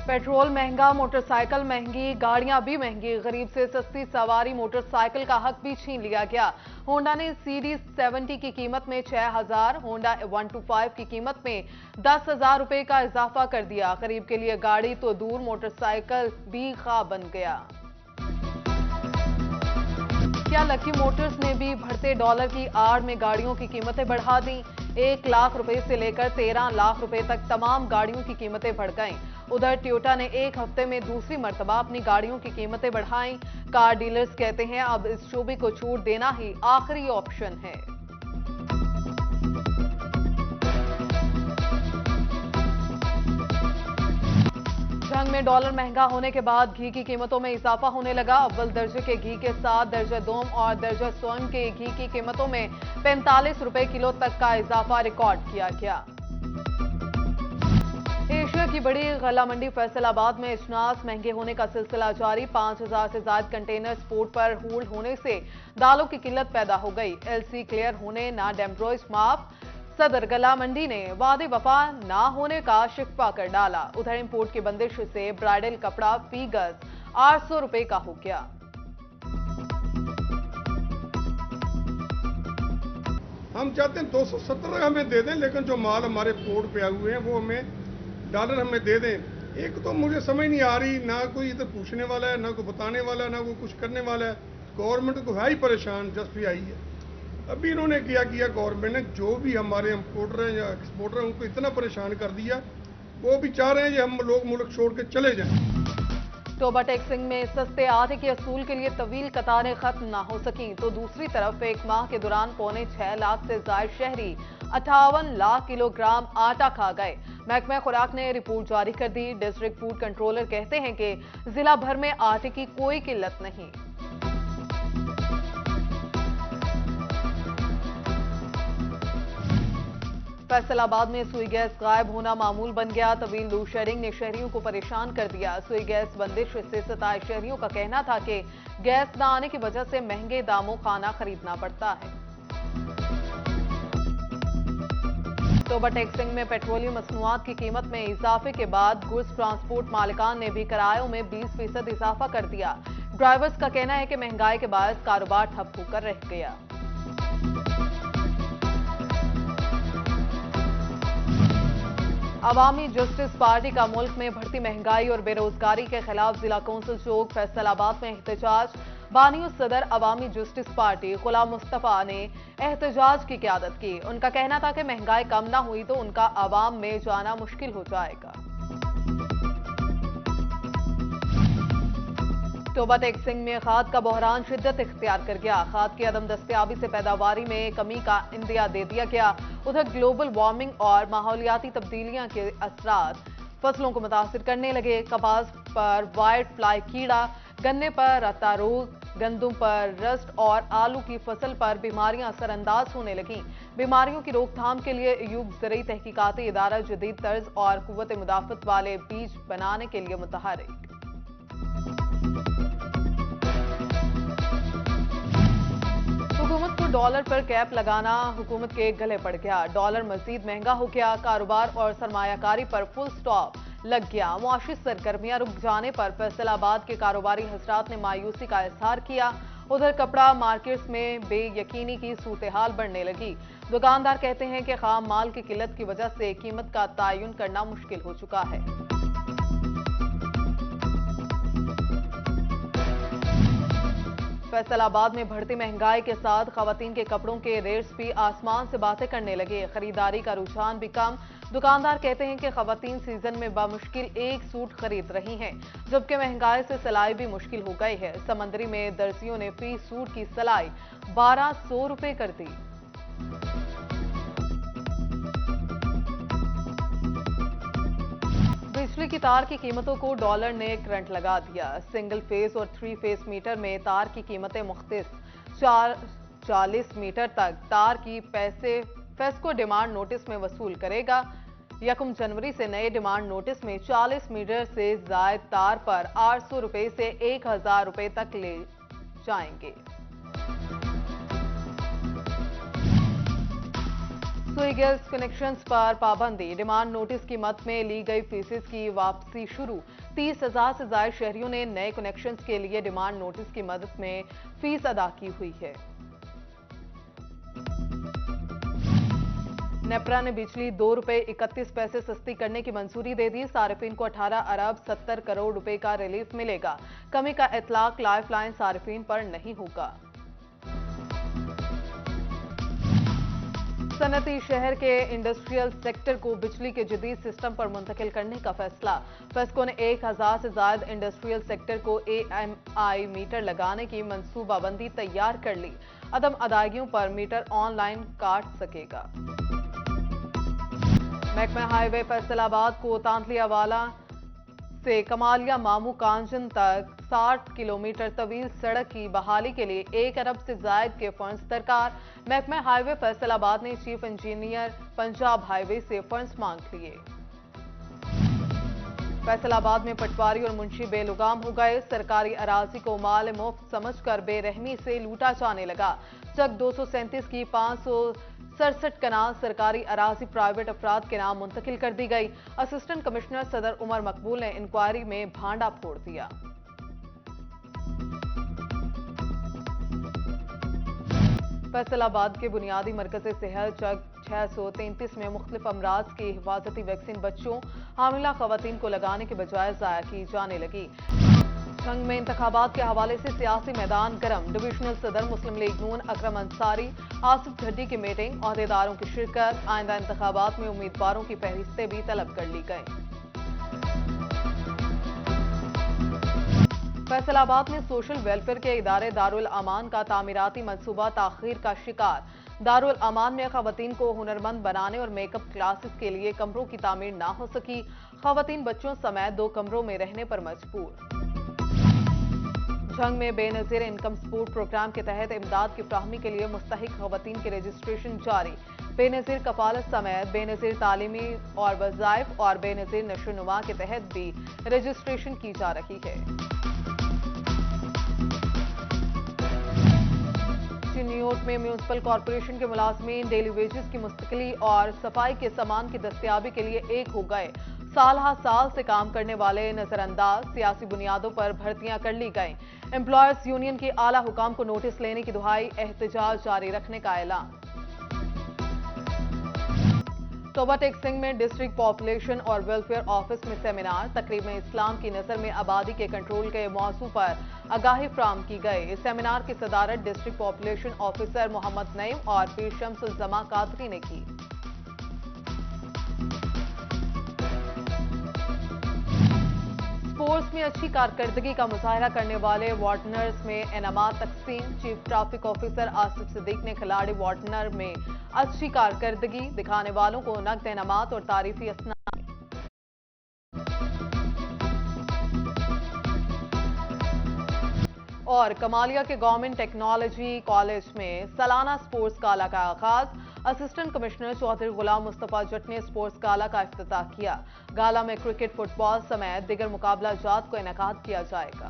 Petrol महंगा, motorcycle महंगी, गाड़ियां भी महंगी। गरीब से सस्ती सवारी मोटरसाइकिल का हक भी छीन लिया गया। होंडा ने सीरीज 70 की कीमत में 6,000, होंडा 125 की कीमत में 10,000 रुपए का इजाफा कर दिया। गरीब के लिए गाड़ी तो दूर, मोटरसाइकिल भी ख्वाब बन गया। क्या लकी मोटर्स ने भी बढ़ते डॉलर की आड़ में गाड़ियों की कीमतें बढ़ा दी? 1 लाख रुपए से लेकर 13 लाख रुपए तक तमाम गाड़ियों की कीमतें बढ़ गईं। उधर टोयोटा ने एक हफ्ते में दूसरी मर्तबा अपनी गाड़ियों की कीमतें बढ़ाईं। कार डीलर्स कहते हैं अब इस शोबे को छूट देना ही आखिरी ऑप्शन है। जंग में डॉलर महंगा होने के बाद घी की कीमतों में इजाफा होने लगा। अव्वल दर्जे के घी के साथ दर्जा दोम और दर्जा स्वर्ण के घी की कीमतों में 45 रुपए किलो तक का इजाफा रिकॉर्ड किया गया। एशिया की बड़ी गला मंडी फैसलाबाद में अजनास महंगे होने का सिलसिला जारी। 5,000 से ज्यादा कंटेनर्स पोर्ट पर होल्ड होने से दालों की किल्लत पैदा हो गई। एलसी क्लियर होने ना डेम्ब्रोइज माफ। सदर गला मंडी ने वादे वफा ना होने का शिकवा कर डाला। उधर इंपोर्ट की बंदिश से ब्राइडल कपड़ा फी गज 800 रुपए का हो गया। हम चाहते हैं 270 हमें दे दें, लेकिन जो माल हमारे पोर्ट पे आए हुए हैं वो हमें डॉलर हमें दे दें। एक तो मुझे समझ नहीं आ रही, ना कोई इधर पूछने वाला है, ना कोई बताने वाला है, ना कोई कुछ करने वाला है। गवर्नमेंट को है ही परेशान, जस्ट भी आई है। अभी इन्होंने किया गवर्नमेंट ने, जो भी हमारे इंपोर्टर हैं या एक्सपोर्टर हैं उनको इतना परेशान कर दिया, वो भी चाह रहे हैं कि हम लोग मुल्क छोड़ के चले जाएं। टोबा टैक्सिंग में सस्ते आटे के असूल के लिए तवील कतारें खत्म ना हो सकी तो दूसरी तरफ एक माह के दौरान 6.25 लाख से ज्यादा शहरी 58 लाख किलोग्राम आटा खा गए। महकमा खुराक ने रिपोर्ट जारी कर दी। डिस्ट्रिक्ट फूड कंट्रोलर कहते हैं कि जिला भर में आटे की कोई किल्लत नहीं। फैसलाबाद में सुई गैस गायब होना मामूल बन गया। तवील लोड शेडिंग ने शहरियों को परेशान कर दिया। सुई गैस बंदिश से सताए शहरियों का कहना था कि गैस न आने की वजह से महंगे दामों खाना खरीदना पड़ता है। टोबा टैक्सिंग में पेट्रोलियम मसनूआत की कीमत में इजाफे के बाद गुड्स ट्रांसपोर्ट मालिकान ने भी किरायों में 20% इजाफा कर दिया। ड्राइवर्स का कहना है कि महंगाई के बायस कारोबार ठप होकर रह गया। अवामी जस्टिस पार्टी का मुल्क में बढ़ती महंगाई और बेरोजगारी के खिलाफ जिला कौंसिल चौक फैसलाबाद में एहतजाज। बानियों सदर अवामी जस्टिस पार्टी गुलाम मुस्तफा ने एहतजाज की क़यादत की। उनका कहना था कि महंगाई कम ना हुई तो उनका अवाम में जाना मुश्किल हो जाएगा। टोबा टैक्सिंग में खाद का बहरान शिद्दत इख्तियार कर गया। खाद की अदम दस्तयाबी से पैदावारी में कमी का इंदिया दे दिया गया। उधर ग्लोबल वार्मिंग और माहौलियाती तब्दीलियां के असरात फसलों को मुतासिर करने लगे। कपास पर वाइट फ्लाई कीड़ा, गन्ने पर रत्ता रोग, गंदुम पर रस्ट और आलू की फसल पर बीमारियां असरअंदाज होने लगीं। बीमारियों की रोकथाम के लिए अयूब ज़रई तहकीकाती इदारा जदीद तर्ज और कुव्वत मुदाफ़त वाले बीज बनाने के लिए मुतहर्रिक। हुकूमत को डॉलर पर कैप लगाना हुकूमत के गले पड़ गया। डॉलर मजीद महंगा हो गया। कारोबार और सरमायाकारी पर फुल स्टॉप लग गया। मुआशी सरगर्मियां रुक जाने पर फैसलाबाद के कारोबारी हजरात ने मायूसी का इजहार किया। उधर कपड़ा मार्केट्स में बेयकीनी की सूरत हाल बढ़ने लगी। दुकानदार कहते हैं कि खाम माल की किल्लत की वजह से कीमत का तयन करना मुश्किल हो चुका है। फैसलाबाद में बढ़ती महंगाई के साथ खवातीन के कपड़ों के रेट्स भी आसमान से बातें करने लगे। खरीदारी का रुझान भी कम। दुकानदार कहते हैं कि खवातीन सीजन में बामुश्किल एक सूट खरीद रही हैं, जबकि महंगाई से सिलाई भी मुश्किल हो गई है। समंदरी में दर्जियों ने फी सूट की सिलाई 1200 रुपए कर दी। बिजली की तार की कीमतों को डॉलर ने करंट लगा दिया। सिंगल फेस और 3 फेस मीटर में तार की कीमतें मुख्तलिफ। 40 मीटर तक तार की पैसे फेस्को डिमांड नोटिस में वसूल करेगा। 1 जनवरी से नए डिमांड नोटिस में 40 मीटर से जायद तार पर 800 रुपए से 1000 रुपए तक ले जाएंगे। सुई गैस कनेक्शंस पर पाबंदी, डिमांड नोटिस की मद में ली गई फीसेस की वापसी शुरू। 30,000 से ज्यादा शहरियों ने नए कनेक्शंस के लिए डिमांड नोटिस की मदद में फीस अदा की हुई है। नेपरा ने बिजली ₹2.31 सस्ती करने की मंजूरी दे दी। सार्फिन को 18 अरब 70 करोड़ रुपए का रिलीफ मिलेगा। कमी का इतलाक लाइफलाइन सार्फिन पर नहीं होगा। सनती शहर के इंडस्ट्रियल सेक्टर को बिजली के जदीद सिस्टम पर मुंतकिल करने का फैसला। फेस्को ने 1000 से ज्यादा इंडस्ट्रियल सेक्टर को AMI मीटर लगाने की मंसूबाबंदी तैयार कर ली। अदम अदायगियों पर मीटर ऑनलाइन काट सकेगा। महकमा हाईवे फैसलाबाद को तांतलियावाला से कमालिया मामू कांजन तक 60 किलोमीटर तवील सड़क की बहाली के लिए 1 अरब से जायद के फंड्स दरकार। महकमा हाईवे फैसलाबाद ने चीफ इंजीनियर पंजाब हाईवे से फंड्स मांग लिए। फैसलाबाद में पटवारी और मुंशी बेलुगाम हो गए। सरकारी अराजी को माल मुफ्त समझकर बेरहमी से लूटा जाने लगा। चक 237 की 567 कनाल सरकारी अराजी प्राइवेट अफराद के नाम मुंतकिल कर दी गई। असिस्टेंट कमिश्नर सदर उमर मकबूल ने इंक्वायरी में भांडा फोड़ दिया। फैसलाबाद के बुनियादी मरकज़ सेहत चक 633 में मुख्तलिफ अमराज की हिफाजती वैक्सीन बच्चों हामिला खवातीन को लगाने के बजाय ज़ाया की जाने लगी। जंग में इंतखाबात के हवाले से सियासी मैदान गर्म। डिविजनल सदर मुस्लिम लीग नून अकरम अंसारी आसिफ झड्डी की मीटिंग, अहदेदारों की शिरकत। आइंदा इंतखाबात में उम्मीदवारों की फहरिस्तें भी तलब कर ली गई। फैसलाबाद में सोशल वेलफेयर के इदारे दारुल अमान का तामीराती मंसूबा ताखीर का शिकार। दारुल अमान में खवातीन को हुनरमंद बनाने और मेकअप क्लासेस के लिए कमरों की तामीर ना हो सकी। खवातीन बच्चों समेत 2 कमरों में रहने पर मजबूर। जंग में बेनजीर इनकम सपोर्ट प्रोग्राम के तहत इमदाद की फ्राहमी के लिए मुस्तहिक खवातीन के रजिस्ट्रेशन जारी। बेनजीर कफालत समेत बेनजीर तालीमी और वज़ाइफ और बेनजीर नशोनुमा के तहत भी रजिस्ट्रेशन की जा रही है। न्यूयॉर्क में म्यूनिसिपल कॉरपोरेशन के मुलाजमीन डेली वेजेस की मुस्तकिली और सफाई के सामान की दस्तयाबी के लिए एक हो गए। साल हा साल से काम करने वाले नजरअंदाज, सियासी बुनियादों पर भर्तियां कर ली गई। एम्प्लॉयर्स यूनियन के आला हुकाम को नोटिस लेने की दुहाई, एहतजाज जारी रखने का ऐलान। तोबा टेक सिंह में डिस्ट्रिक्ट पॉपुलेशन और वेलफेयर ऑफिस में सेमिनार। तकरीब में इस्लाम की नजर में आबादी के कंट्रोल के मौजू पर आगाही फ्राहम की गई। इस सेमिनार की सदारत district population officer Mohammad Naeem और पीर शम्सुल जमा कादरी ने की। स्पोर्ट्स में अच्छी कारकर्दगी का मुजाहरा करने वाले वार्डनर्स में इनामात तकसीम। Chief traffic officer Asif Siddique ने खिलाड़ी वार्डनर में अच्छी कारकर्दगी दिखाने वालों को नकद इनामात और तारीफी असना। और कमालिया के गवर्नमेंट टेक्नोलॉजी कॉलेज में सालाना स्पोर्ट्स गाला का आगाज। असिस्टेंट कमिश्नर चौधरी गुलाम मुस्तफा जट ने स्पोर्ट्स गाला का इफ्तिताह किया। गाला में क्रिकेट, फुटबॉल समेत दीगर मुकाबला जात को इनेकाद किया जाएगा।